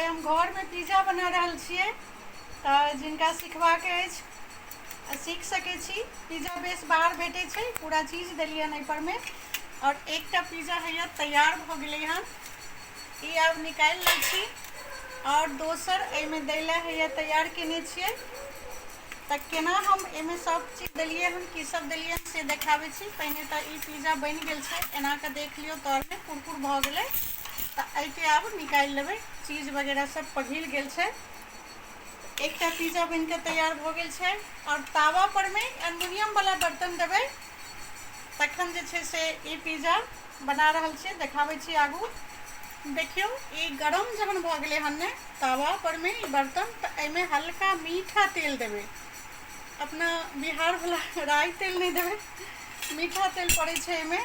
हम घर में पिज्जा बना रहल छियै, जिनका सिखबाक अछि सीख सकै छी। पिज्जा बेस बाहर भेटै छै, पूरा चीज देलियै हन एहिपर में, और एकटा पिज्जा हैया तैयार भ गेलै हन। ई आब निकालि लै छी, और दोसर एहिमे दै लए हैया तैयार केने छियै। तऽ केना हम एहिमे सब चीज देलियै हन, की सब देलियै हन से देखाबै छी। पहिने तऽ ई पिज्जा बनि गेल छै, एना कऽ देख लियौ, तर में कुरकुर भऽ गेलै। तऽ एहिके आब निकालि लेबै, चीज वगैरह सब पिघलि गेल छै। एकटा पिज्जा बनके तैयार भऽ गेल छै। और तावा पर में एल्युमिनियम वाला बर्तन देबै, तखन जे छै से ई पिज्जा बना रहल छियै, देखाबै छी आगू। देखियौ ई गरम जहन भऽ गेलै हन ने तावा पर में ई बर्तन, तऽ एहिमे हल्का मीठा तेल देबै। अपना बिहार वाला राई तेल नहीं देबै, मीठा तेल पड़ै छै एहिमे।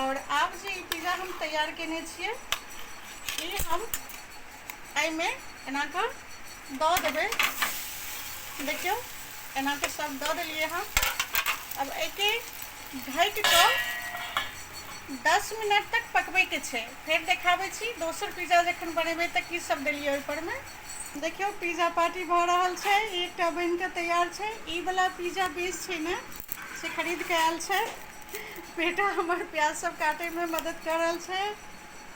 और आब जे ई पिज्जा हम तैयार केने छियै, ई हम एहिमे एना कऽ दऽ देबै। देखियौ एना कऽ सब दऽ देलियै हन। अब एके ढकि कऽ 10 मिनट तक पकबै के छै। फेर देखाबै छी दोसर पिज्जा जखन बनेबै तऽ की सब देलियै ओहिपर में। देखियौ पिज्जा पार्टी भऽ रहल छै, एकटा बनि कऽ तैयार छै। ई वाला पिज्जा बेस छै ने से खरीद के आयल छै। बेटा हमर प्याज सब काटे में मदद कर रहल छै,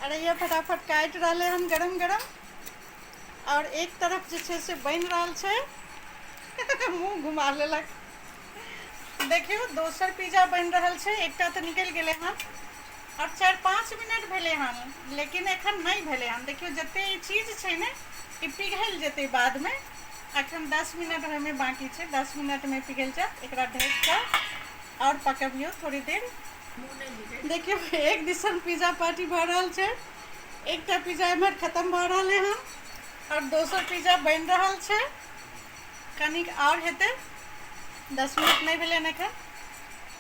अरे ये फटाफट काटि रहले हन गरम गरम। और एक तरफ जे छै से बनि रहल छै, मुंह घुमा लेलक। देखियौ दोसर पिज्जा बनि रहल छै, एकटा तऽ निकलि गेलै हन, और 4-5 मिनट भेलै हन, लेकिन एखन नहीं भेलै हन। देखियौ जते ई चीज छै ने ई पिघलि जेतै बाद में, अखन 10 मिनट में बाकी छै, 10 मिनट में पिघल जात। एकरा ढक कऽ और पकबियौ थोड़ी देर। देखियौ एक दिसन पिज्जा पार्टी भऽ रहल छै, एकटा पिज्जा एम्हर खत्म भऽ रहलै हन, और दोसर पिज्जा बनि रहल छै। कनिक और हेतै, 10 मिनट नहीं भेलै एखन।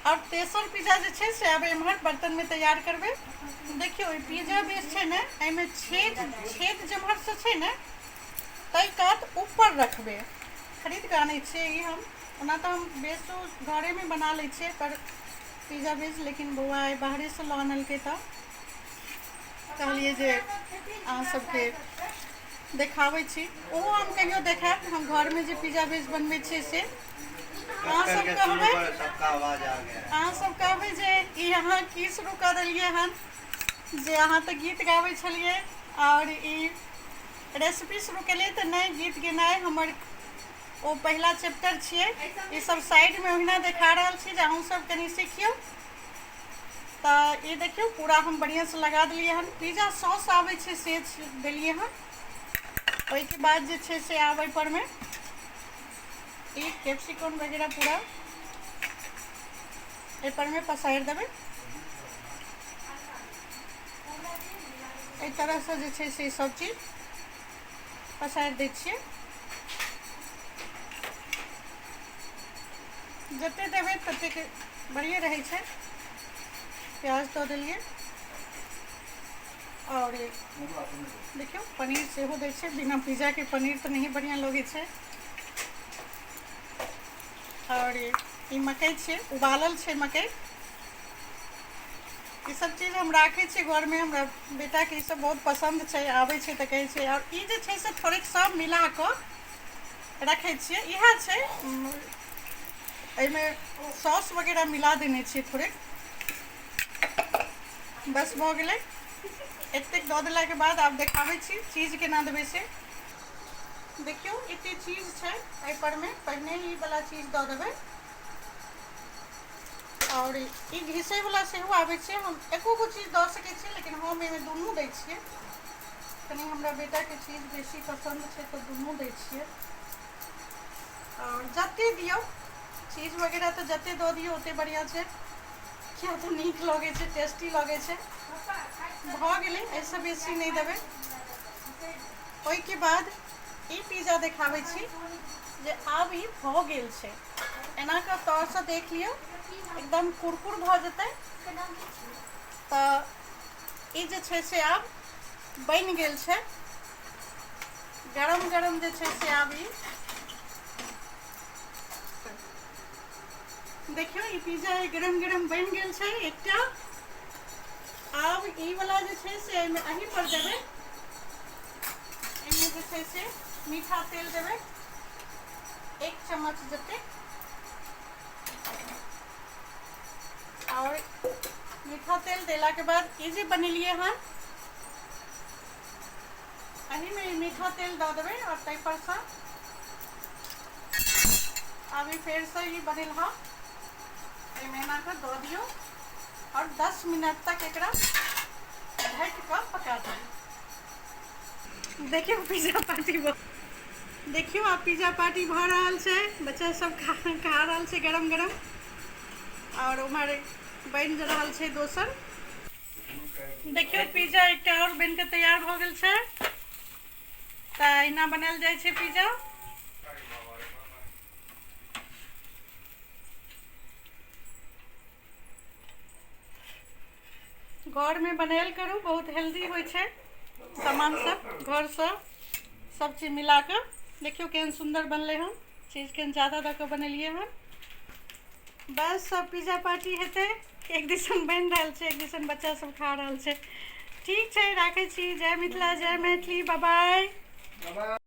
और तेसर पिज्जा जे छै से आब एम्हर बर्तन में तैयार करबै। देखियौ ई पिज्जा बेस छै ने, एहिमे छेद जेम्हर से छै ने तै कात ऊपर रखबै। खरीद कऽ आनै छियै ई हम, ओना तऽ हम बेसो घरे में बना लै छियै, पर पिज्जा बेस लेकिन बौआ आइ बाहरे से लऽ आनलकै तऽ कहलिए जे अहाँ सबके देखाबै छी। ओहो हम कहियो देखायब, हम घर में जे पिज्जा बेस बनबै छियै से। अहाँ सब कहबै जे ई अहाँ की शुरू कऽ देलियै हन, जे अहाँ तऽ गीत गाबै छलियै और ई रेसिपी शुरू केलियै। तऽ नहीं, गीत गेनाइ हमर ओ पहला चैप्टर छियै। ई सब साइड में ओहिना देखा रहल छी जे अहूँ सब कनी सीखियौ। तऽ ये देखियौ पूरा हम बढ़िया से लगा देलियै हन। पिज्जा सॉस आबै छै से देलियै हन। ओहिके बाद जे छै से आब एहिपर में ई कैप्सिकम वगैरह पूरा एहिपर में पसारि देबै। एहि तरह से जे छै से सब चीज पसारि दै छियै। जते देबै ततेक बढ़िया रहै छै। प्याज दऽ देलियै, और देखियौ पनीर सेहो दै छै। बिना पिज्जा के पनीर तऽ नहीं बढ़िया लगै छै। और ई मकई छै, उबालल छै मकई। ई सब चीज हम राखे छियै घर में, हमरा बेटा के ई सब बहुत पसंद छै, आबै छै तऽ कहै छै। और ई जे छै से थोड़े सब मिला कऽ रखे छियै। इएह छै, एहिमे सॉस वगैरह मिला देने छियै थोड़े, बस भऽ गेलै। एतेक दऽ देलाके बाद आब देखाबै छी चीज केना देबै से। देखियौ एते चीज छै एहिपर में, पहिने ई वाला चीज दऽ देबै। और ई घिसै वाला सेहो आबै छै, हम एको गो चीज दऽ सकै छियै, लेकिन हम एहिमे दुनू दै छियै। कनी हमरा बेटा के चीज बेसी पसंद छै तऽ दुनू दै छियै। और जते दियौ चीज वगैरह तऽ जते दऽ दियौ ओते बढ़िया छै, किया तऽ नीक लगै छै, टेस्टी लगै छै। भऽ गेलै, एहिसँ बेसी नहीं देबै। ओहिके बाद ई पिज्जा देखाबै छी जे आब ई भऽ गेल छै। एना कऽ तौर से देख लियौ, एकदम कुरकुर भऽ जेतै। तऽ ई जे छै से आब बनि गेल छै। गरम गरम जे छै से आब ई देखियौ ई पिज्जा गरम गरम बनि गेल छै एकटा। आब ई वाला जे छै से एहिमे एही पर देबै। एहिमे जे छै में से मीठा तेल देवे 1 चम्मच जते और मीठा तेल देला के बाद ये जे बनेलिए हन अही में मीठा तेल दे देवे और तै पर से अभी फिर से ही बनेल हाँ मेना के दो दियो और 10 मिनट तक एकरा ढक के पका दो। देखियो पिज्जा पार्टी देखियो आप पिज्जा पार्टी भ रहा है, बच्चा सब खा रहा है गरम गरम और उम्र बन रहा है दोसर। देखियो पिज्जा एक और बन के तैयार हो गल है। तो एना बनाल जाए छे पिज्जा। घर में बनाल करूँ, बहुत हेल्दी हो सामान सब घर से सब चीज मिला कर। देखियो केहन सुंदर बनले हन, चीज केहन ज़्यादा दऽ के बनेलिए हन। बस सब पिज्जा पार्टी हेतै, एक दिसन बन रहा है, एक दिसन बच्चा सब खा रहा है। ठीक है, राखे छी। जय मिथिला, जय मैथिली, बाय बाय।